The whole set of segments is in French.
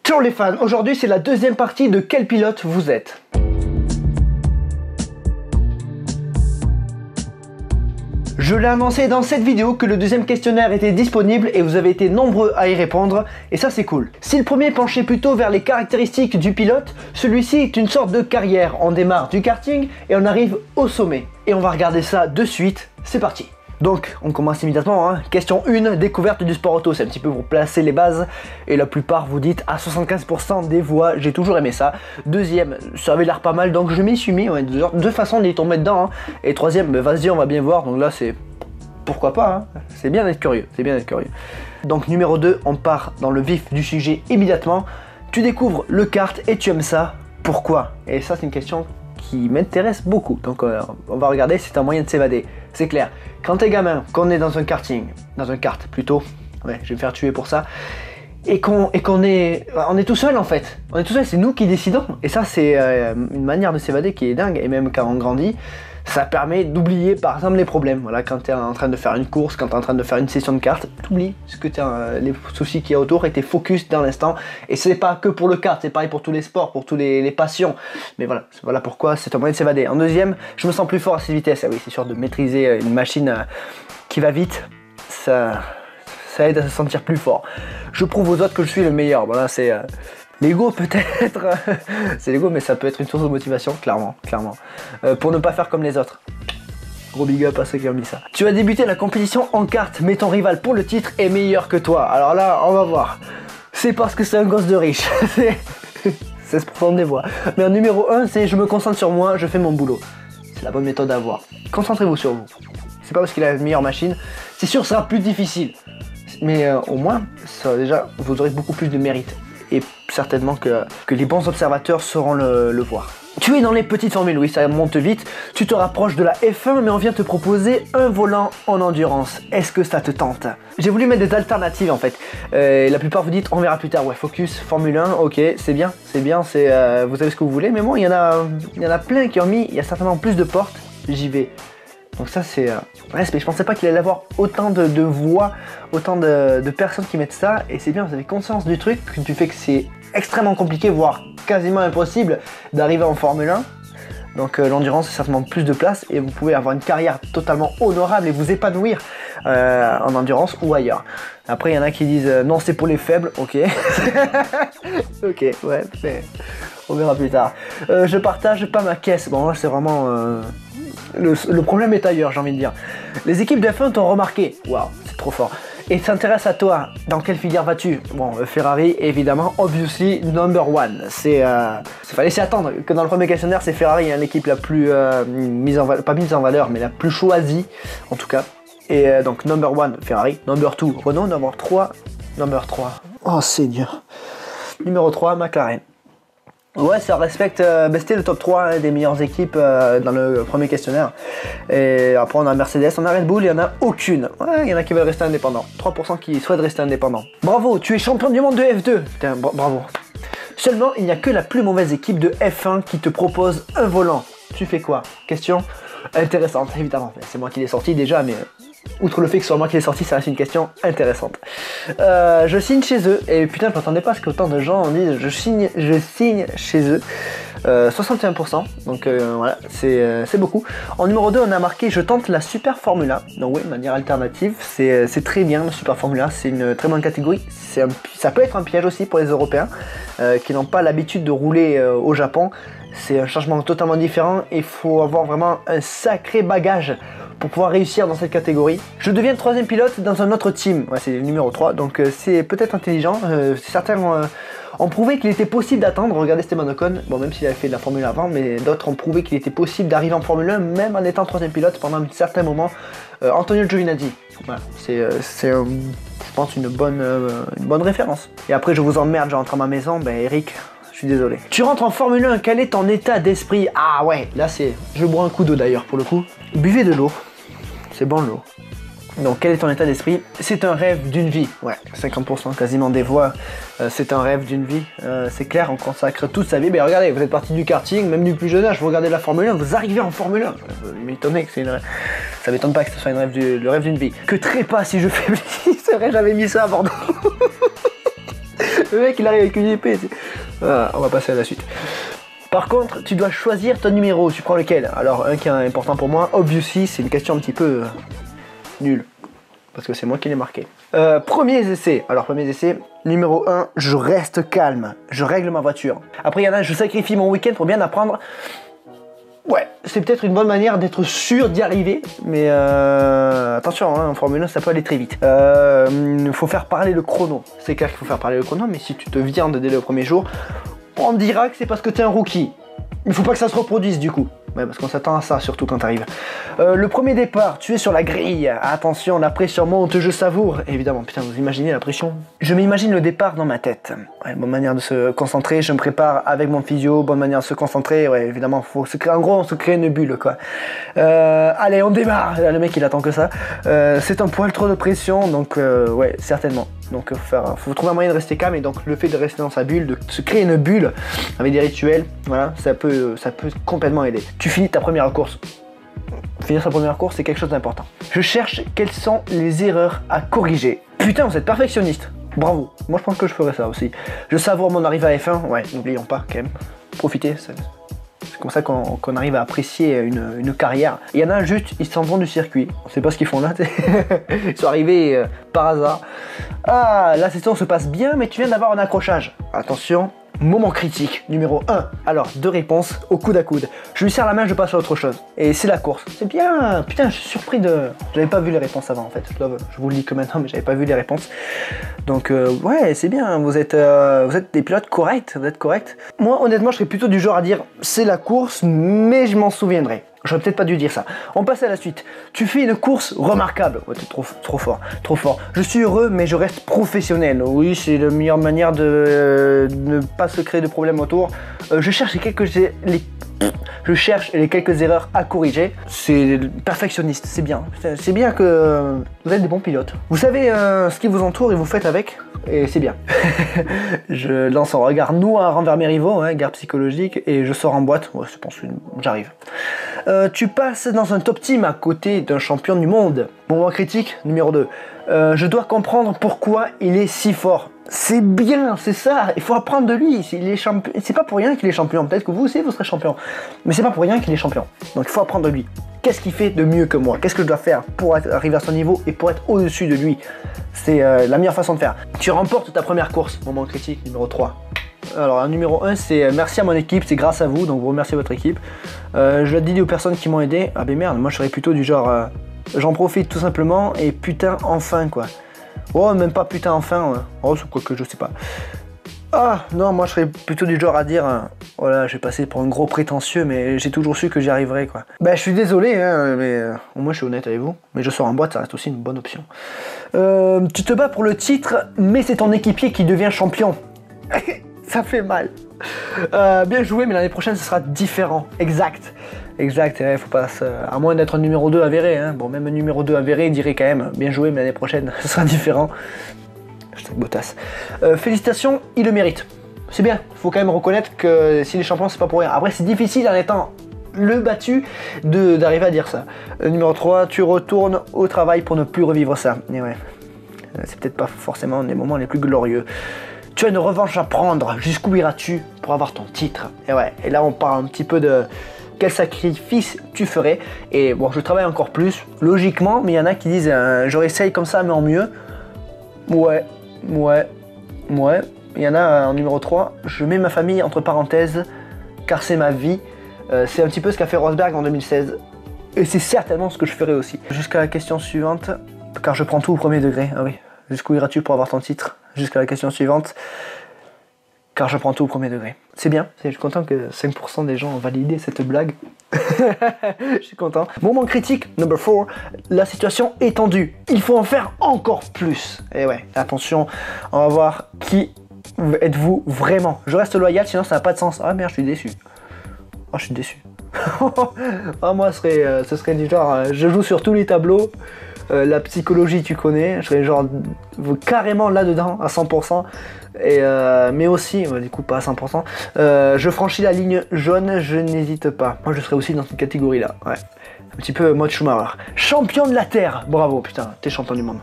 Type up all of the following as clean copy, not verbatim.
Ciao les fans, aujourd'hui c'est la deuxième partie de Quel pilote vous êtes. Je l'ai annoncé dans cette vidéo que le deuxième questionnaire était disponible et vous avez été nombreux à y répondre et ça c'est cool. Si le premier penchait plutôt vers les caractéristiques du pilote, celui-ci est une sorte de carrière. On démarre du karting et on arrive au sommet. Et on va regarder ça de suite, c'est parti. Donc on commence immédiatement, hein. Question 1, découverte du sport auto, c'est un petit peu pour placer les bases et la plupart vous dites à 75% des voix, j'ai toujours aimé ça. Deuxième, ça avait l'air pas mal donc je m'y suis mis, ouais, deux façons d'y tomber dedans, hein. Et troisième, bah, vas-y on va bien voir, donc là c'est pourquoi pas, hein. C'est bien d'être curieux, c'est bien d'être curieux. Donc numéro 2, on part dans le vif du sujet immédiatement, tu découvres le kart et tu aimes ça, pourquoi? Et ça c'est une question qui m'intéresse beaucoup, donc on va regarder, c'est un moyen de s'évader, c'est clair. Quand t'es gamin, qu'on est dans un karting, dans un kart plutôt, ouais, je vais me faire tuer pour ça, et qu'on est tout seul en fait, on est tout seul, c'est nous qui décidons, et ça c'est une manière de s'évader qui est dingue, et même quand on grandit, ça permet d'oublier par exemple les problèmes. Voilà, quand tu es en train de faire une course, quand tu es en train de faire une session de cartes, tu oublies ce que les soucis qu'il y a autour et tu es focus dans l'instant. Et c'est pas que pour le kart, c'est pareil pour tous les sports, pour tous les passions. Mais voilà pourquoi c'est un moyen de s'évader. En deuxième, je me sens plus fort à cette vitesse. Ah oui, c'est sûr, de maîtriser une machine qui va vite, ça aide à se sentir plus fort. Je prouve aux autres que je suis le meilleur. Voilà, c'est l'ego peut-être, c'est l'ego mais ça peut être une source de motivation, clairement. Pour ne pas faire comme les autres. Gros big up à ceux qui ont mis ça. Tu vas débuter la compétition en kart, mais ton rival pour le titre est meilleur que toi. Alors là, on va voir. C'est parce que c'est un gosse de riche. C'est 16% des voix. Mais en numéro 1, c'est je me concentre sur moi, je fais mon boulot. C'est la bonne méthode à avoir. Concentrez-vous sur vous. C'est pas parce qu'il a la meilleure machine. C'est sûr, ça sera plus difficile. Mais au moins, ça, déjà, vous aurez beaucoup plus de mérite. Et certainement que les bons observateurs sauront le voir. Tu es dans les petites formules, oui, ça monte vite. Tu te rapproches de la F1, mais on vient te proposer un volant en endurance. Est-ce que ça te tente? J'ai voulu mettre des alternatives en fait. La plupart vous dites on verra plus tard. Ouais, focus, Formule 1, ok, c'est bien, vous savez ce que vous voulez. Mais bon, il y en a plein qui ont mis. Il y a certainement plus de portes. J'y vais. Donc ça c'est respect, je pensais pas qu'il allait avoir autant de voix, autant de personnes qui mettent ça, et c'est bien, vous avez conscience du truc, que tu fais que c'est extrêmement compliqué, voire quasiment impossible d'arriver en Formule 1. Donc l'endurance c'est certainement plus de place, et vous pouvez avoir une carrière totalement honorable et vous épanouir en endurance ou ailleurs. Après il y en a qui disent non c'est pour les faibles, ok. Ok, ouais, on verra plus tard. Je partage pas ma caisse, bon là c'est vraiment... Le problème est ailleurs, j'ai envie de dire. Les équipes de F1 t'ont remarqué. Waouh, c'est trop fort. Et s'intéresse à toi. Dans quelle filière vas-tu? Bon, Ferrari, évidemment, obviously, number one. Fallait s'y attendre que dans le premier questionnaire, c'est Ferrari, hein, l'équipe la plus pas mise en valeur, mais la plus choisie, en tout cas. Et donc, number one, Ferrari. Number 2, Renault. Number 3, oh, Seigneur. Numéro 3, McLaren. Ouais, ça respecte, c'était le top 3 hein, des meilleures équipes dans le premier questionnaire. Et après on a Mercedes, on a Red Bull, il n'y en a aucune. Ouais, il y en a qui veulent rester indépendants. 3% qui souhaitent rester indépendants. Bravo, tu es champion du monde de F2. Putain, bravo. Seulement, il n'y a que la plus mauvaise équipe de F1 qui te propose un volant. Tu fais quoi? Question intéressante, évidemment. C'est moi qui l'ai sorti déjà, mais... outre le fait que ce soit moi qui l'ai sorti, ça reste une question intéressante. Je signe chez eux, et putain, je m'attendais pas à ce qu'autant de gens disent je signe chez eux. 61%, donc voilà, c'est beaucoup. En numéro 2, on a marqué je tente la Super Formula. Donc oui, de manière alternative, c'est très bien la Super Formula, c'est une très bonne catégorie. Ça peut être un piège aussi pour les Européens qui n'ont pas l'habitude de rouler au Japon. C'est un changement totalement différent, il faut avoir vraiment un sacré bagage pour pouvoir réussir dans cette catégorie. Je deviens le 3e pilote dans un autre team. Ouais, c'est le numéro 3, donc c'est peut-être intelligent. Certains ont prouvé qu'il était possible d'attendre. Regardez Esteban Ocon, bon même s'il avait fait de la Formule 1 avant, mais d'autres ont prouvé qu'il était possible d'arriver en Formule 1 même en étant 3e pilote pendant un certain moment. Antonio Giovinazzi, voilà, c'est je pense une bonne référence. Et après je vous emmerde, je rentre à ma maison, ben Eric, je suis désolé. Tu rentres en Formule 1, quel est ton état d'esprit? Ah ouais, là c'est... Je bois un coup d'eau d'ailleurs pour le coup. Buvez de l'eau, c'est bon l'eau. Donc quel est ton état d'esprit? C'est un rêve d'une vie. Ouais, 50% quasiment des voix, c'est un rêve d'une vie. C'est clair, on consacre toute sa vie. Mais regardez, vous êtes parti du karting, même du plus jeune âge, vous regardez la Formule 1, vous arrivez en Formule 1. Ça m'étonne pas que ce soit le rêve d'une vie. Que trépas si je faiblisserais, j'avais mis ça à Bordeaux. Le mec il arrive avec une épée. Ah, on va passer à la suite. Par contre, tu dois choisir ton numéro. Tu prends lequel? Alors, un qui est important pour moi, obviously, c'est une question un petit peu nulle. Parce que c'est moi qui l'ai marqué. Premiers essais. Alors, premiers essais, numéro 1, je reste calme. Je règle ma voiture. Après, il y en a, je sacrifie mon week-end pour bien apprendre. Ouais, c'est peut-être une bonne manière d'être sûr d'y arriver. Mais attention, hein, en Formule 1, ça peut aller très vite. Il faut faire parler le chrono. C'est clair qu'il faut faire parler le chrono, mais si tu te viandes dès le premier jour, on dira que c'est parce que tu es un rookie. Il faut pas que ça se reproduise du coup. Ouais, parce qu'on s'attend à ça, surtout quand tu arrives. Le premier départ, tu es sur la grille. Attention, la pression monte, je savoure. Évidemment, putain, vous imaginez la pression? Je m'imagine le départ dans ma tête. Ouais, bonne manière de se concentrer, je me prépare avec mon physio, bonne manière de se concentrer. Ouais, évidemment, faut se créer, en gros, on se crée une bulle, quoi. Allez, on démarre. Le mec, il attend que ça. C'est un poil trop de pression, donc ouais, certainement. Donc faut trouver un moyen de rester calme, et donc le fait de rester dans sa bulle, de se créer une bulle avec des rituels, voilà, ça peut complètement aider. Tu finis ta première course. Finir sa première course, c'est quelque chose d'important. Je cherche quelles sont les erreurs à corriger. Putain, vous êtes perfectionniste. Bravo. Moi, je pense que je ferais ça aussi. Je savoure mon arrivée à F1. Ouais, n'oublions pas quand même. Profitez. C'est comme ça qu'on arrive à apprécier une carrière. Il y en a juste, ils s'en vont du circuit. On sait pas ce qu'ils font là. Ils sont arrivés par hasard. Ah, la session se passe bien, mais tu viens d'avoir un accrochage. Attention, moment critique, numéro 1. Alors, 2 réponses au coude à coude. Je lui serre la main, je passe à autre chose. Et c'est la course. C'est bien. Putain, je suis surpris de... J'avais pas vu les réponses avant en fait. Je vous le dis que maintenant, mais j'avais pas vu les réponses. Donc, ouais, c'est bien. Vous êtes des pilotes corrects. Vous êtes corrects. Moi, honnêtement, je serais plutôt du genre à dire c'est la course, mais je m'en souviendrai. J'aurais peut-être pas dû dire ça. On passe à la suite. Tu fais une course remarquable. Ouais, t'es trop fort, trop fort. Je suis heureux, mais je reste professionnel. Oui, c'est la meilleure manière de ne pas se créer de problèmes autour. Je cherche les quelques erreurs à corriger. C'est perfectionniste, c'est bien. C'est bien que vous êtes des bons pilotes. Vous savez ce qui vous entoure et vous faites avec. Et c'est bien. Je lance un regard noir envers mes rivaux, hein, garde psychologique, et je sors en boîte. Ouais, je pense que j'arrive. Tu passes dans un top team à côté d'un champion du monde. Moment critique, numéro 2. Je dois comprendre pourquoi il est si fort. C'est bien, c'est ça. Il faut apprendre de lui. C'est pas pour rien qu'il est champion. Peut-être que vous aussi, vous serez champion. Mais c'est pas pour rien qu'il est champion. Donc il faut apprendre de lui. Qu'est-ce qu'il fait de mieux que moi? Qu'est-ce que je dois faire pour arriver à son niveau et pour être au-dessus de lui? C'est la meilleure façon de faire. Tu remportes ta première course. Moment critique, numéro 3. Alors, un numéro 1, c'est merci à mon équipe, c'est grâce à vous, donc vous remerciez votre équipe. Je le dis aux personnes qui m'ont aidé. Ah ben merde, moi je serais plutôt du genre j'en profite tout simplement et putain enfin quoi. Oh, même pas putain enfin. Oh, c'est quoi que je sais pas. Ah non, moi je serais plutôt du genre à dire voilà, j'ai passé pour un gros prétentieux, mais j'ai toujours su que j'y arriverais quoi. Bah je suis désolé, hein, mais au moins je suis honnête avec vous. Mais je sors en boîte, ça reste aussi une bonne option. Tu te bats pour le titre, mais c'est ton équipier qui devient champion. Ça fait mal. Bien joué, mais l'année prochaine ce sera différent. Exact. Exact, faut pas à moins d'être un numéro 2 avéré. Hein. Bon, même un numéro 2 avéré dirait quand même bien joué, mais l'année prochaine ce sera différent. Bottas. Félicitations, il le mérite. C'est bien, faut quand même reconnaître que s'il est champion, c'est pas pour rien. Après, c'est difficile en étant le battu d'arriver à dire ça. Numéro 3, tu retournes au travail pour ne plus revivre ça. Et ouais, c'est peut-être pas forcément les moments les plus glorieux. Tu as une revanche à prendre. Jusqu'où iras-tu pour avoir ton titre? Et ouais, et là on parle un petit peu de quel sacrifice tu ferais. Et bon, je travaille encore plus, logiquement, mais il y en a qui disent je réessaye comme ça, mais en mieux. Ouais. Il y en a en numéro 3, je mets ma famille entre parenthèses, car c'est ma vie. C'est un petit peu ce qu'a fait Rosberg en 2016. Et c'est certainement ce que je ferai aussi. Jusqu'à la question suivante, car je prends tout au premier degré. Ah oui, jusqu'où iras-tu pour avoir ton titre? Jusqu'à la question suivante, car je prends tout au premier degré. C'est bien, je suis content que 5% des gens ont validé cette blague. Je suis content. Moment critique, number 4, la situation est tendue. Il faut en faire encore plus. Et ouais, attention, on va voir qui êtes-vous vraiment. Je reste loyal, sinon ça n'a pas de sens. Ah merde, je suis déçu. Oh, je suis déçu. Ah, moi, ce serait du genre, je joue sur tous les tableaux. La psychologie, tu connais, je serais genre carrément là-dedans à 100%, mais aussi, du coup pas à 100%, je franchis la ligne jaune, je n'hésite pas. Moi je serais aussi dans cette catégorie-là, ouais. Un petit peu mode Schumacher. Champion de la Terre, bravo, putain, t'es champion du monde.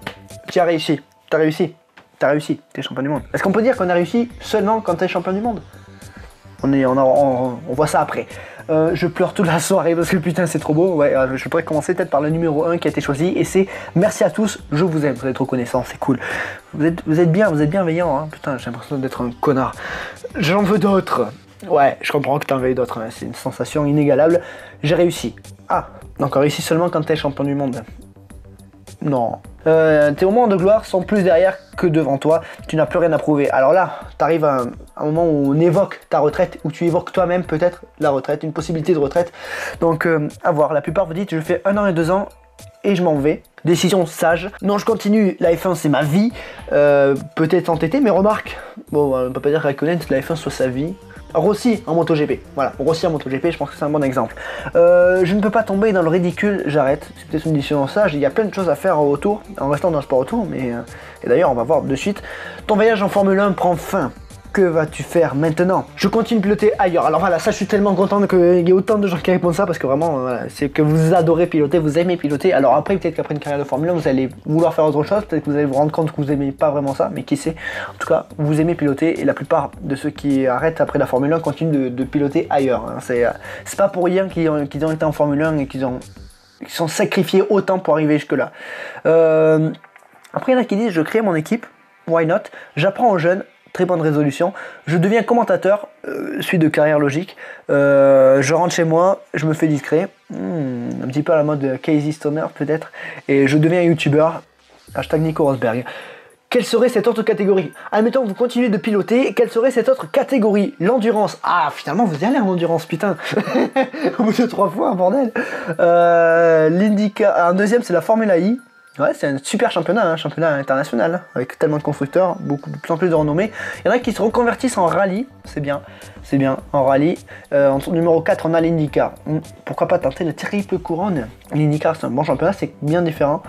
Tu as réussi, t'as réussi. t'as réussi, t'es champion du monde. Est-ce qu'on peut dire qu'on a réussi seulement quand t'es champion du monde? On voit ça après. Je pleure toute la soirée parce que putain c'est trop beau. Ouais, je pourrais commencer peut-être par le numéro 1 qui a été choisi et c'est merci à tous, je vous aime, vous êtes reconnaissants, c'est cool. Vous êtes bien, vous êtes bienveillants, hein. Putain j'ai l'impression d'être un connard. J'en veux d'autres. Ouais, je comprends que t'en veuilles d'autres, hein. C'est une sensation inégalable. J'ai réussi. Ah, donc on réussit seulement quand t'es champion du monde. Non. Tes moments de gloire sont plus derrière que devant toi, tu n'as plus rien à prouver. Alors là, t'arrives à un moment où on évoque ta retraite, où tu évoques toi-même peut-être la retraite, une possibilité de retraite. Donc à voir, la plupart vous dites je fais 1 an et 2 ans et je m'en vais. Décision sage. Non, je continue, la F1 c'est ma vie, peut-être entêté, mais remarque, bon on peut pas dire qu'Raikkonen que la F1 soit sa vie. Rossi en MotoGP, voilà, Rossi en MotoGP, je pense que c'est un bon exemple. Je ne peux pas tomber dans le ridicule, j'arrête, c'est peut-être une décision sage, il y a plein de choses à faire autour, en restant dans le sport autour, mais et d'ailleurs on va voir de suite. Ton voyage en Formule 1 prend fin. Que vas-tu faire maintenant? Je continue de piloter ailleurs. Alors voilà, ça je suis tellement content qu'il y ait autant de gens qui répondent ça parce que vraiment, voilà, c'est que vous adorez piloter, vous aimez piloter. Alors après, peut-être qu'après une carrière de Formule 1, vous allez vouloir faire autre chose, peut-être que vous allez vous rendre compte que vous aimez pas vraiment ça, mais qui sait. En tout cas, vous aimez piloter et la plupart de ceux qui arrêtent après la Formule 1 continuent de piloter ailleurs. Hein. C'est pas pour rien qu'ils ont été en Formule 1 et qu'ils sont sacrifiés autant pour arriver jusque là. Après, il y en a qui disent, je crée mon équipe, why not? J'apprends aux jeunes. Très bonne résolution. Je deviens commentateur, suite de carrière logique. Je rentre chez moi, je me fais discret. Un petit peu à la mode Casey Stoner peut-être. Et je deviens youtubeur. Hashtag Nico Rosberg. Quelle serait cette autre catégorie? Admettons que vous continuez de piloter, quelle serait cette autre catégorie? L'endurance. Ah, finalement vous y allez en endurance, putain. Au bout de 3 fois, bordel. L'IndyCar. Un deuxième, c'est la Formule I. Ouais, c'est un super championnat, un championnat international, avec tellement de constructeurs, de plus en plus de renommée. Il y en a qui se reconvertissent en rallye, c'est bien, en rallye. En numéro 4, on a l'IndyCar. Pourquoi pas tenter le triple couronne? L'IndyCar, c'est un bon championnat, c'est bien différent.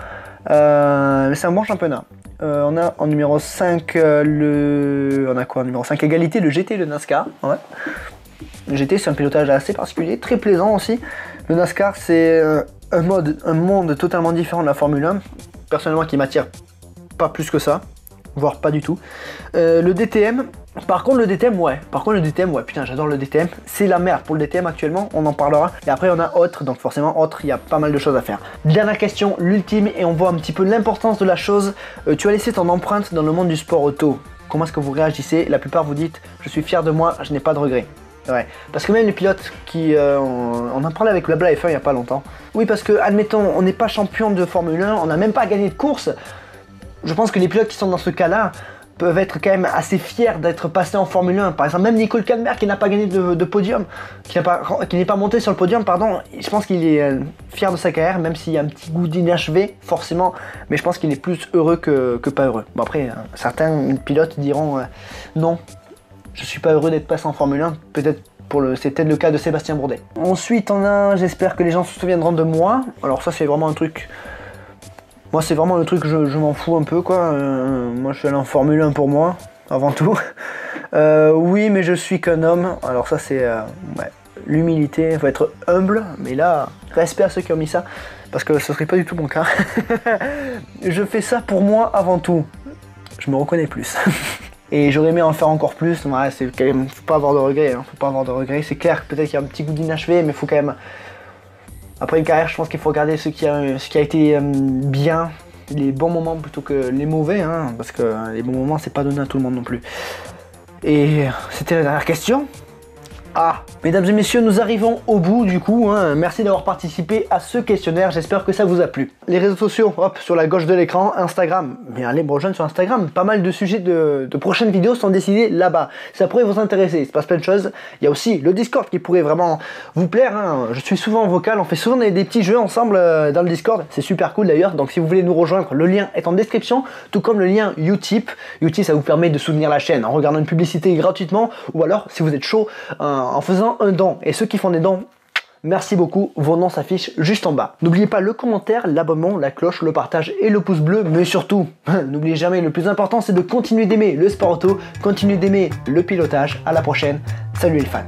Mais c'est un bon championnat. On a en numéro 5, on a quoi en numéro 5? Égalité, le GT, le NASCAR. Ouais. Le GT, c'est un pilotage assez particulier, très plaisant aussi. Le NASCAR, c'est un monde totalement différent de la Formule 1, personnellement qui m'attire pas plus que ça, voire pas du tout. Le DTM, par contre le DTM, ouais, putain j'adore le DTM, c'est la merde pour le DTM actuellement, on en parlera. Et après on a autre, donc forcément autre, il y a pas mal de choses à faire. Dernière question, l'ultime, et on voit un petit peu l'importance de la chose. Tu as laissé ton empreinte dans le monde du sport auto. Comment est-ce que vous réagissez? La plupart vous dites, je suis fier de moi, je n'ai pas de regrets. Ouais, parce que même les pilotes qui... on en parlait avec Blabla F1 il n'y a pas longtemps. Oui, parce que, admettons, on n'est pas champion de Formule 1, on n'a même pas gagné de course. Je pense que les pilotes qui sont dans ce cas-là peuvent être quand même assez fiers d'être passés en Formule 1. Par exemple, même Nicole Kälberg qui n'a pas gagné de podium, qui n'est pas monté sur le podium, pardon, je pense qu'il est fier de sa carrière, même s'il y a un petit goût d'inachevé, forcément, mais je pense qu'il est plus heureux que pas heureux. Bon après, certains pilotes diront non. Je suis pas heureux d'être passé en Formule 1, peut-être c'est peut-être le cas de Sébastien Bourdet. Ensuite on a, j'espère que les gens se souviendront de moi. Alors ça c'est vraiment un truc, moi c'est vraiment le truc, je m'en fous un peu quoi. Moi je suis allé en Formule 1 pour moi, avant tout. Oui mais je suis qu'un homme, alors ça c'est ouais, l'humilité, il faut être humble, mais là, respect à ceux qui ont mis ça, parce que ce serait pas du tout mon cas. Je fais ça pour moi avant tout, je me reconnais plus. Et j'aurais aimé en faire encore plus, ouais, c'est quand même, faut pas avoir de regrets, hein, faut pas avoir de regrets. C'est clair que peut-être qu'il y a un petit goût d'inachevé, mais faut quand même, après une carrière, je pense qu'il faut regarder ce qui a été bien, les bons moments plutôt que les mauvais, hein, parce que les bons moments, c'est pas donné à tout le monde non plus. Et c'était la dernière question. Ah, mesdames et messieurs, nous arrivons au bout du coup, hein. Merci d'avoir participé à ce questionnaire, j'espère que ça vous a plu. Les réseaux sociaux, hop, sur la gauche de l'écran, Instagram, mais allez me rejoindre sur Instagram, pas mal de sujets de prochaines vidéos sont décidés là-bas, ça pourrait vous intéresser, il se passe plein de choses. Il y a aussi le Discord qui pourrait vraiment vous plaire, hein. Je suis souvent en vocal, on fait souvent des petits jeux ensemble dans le Discord, c'est super cool d'ailleurs, donc si vous voulez nous rejoindre, le lien est en description, tout comme le lien Utip. Utip, ça vous permet de soutenir la chaîne en regardant une publicité gratuitement, ou alors si vous êtes chaud, en faisant un don. Et ceux qui font des dons, merci beaucoup, vos noms s'affichent juste en bas. N'oubliez pas le commentaire, l'abonnement, la cloche, le partage et le pouce bleu, mais surtout, n'oubliez jamais, le plus important c'est de continuer d'aimer le sport auto, continuer d'aimer le pilotage. À la prochaine, salut les fans.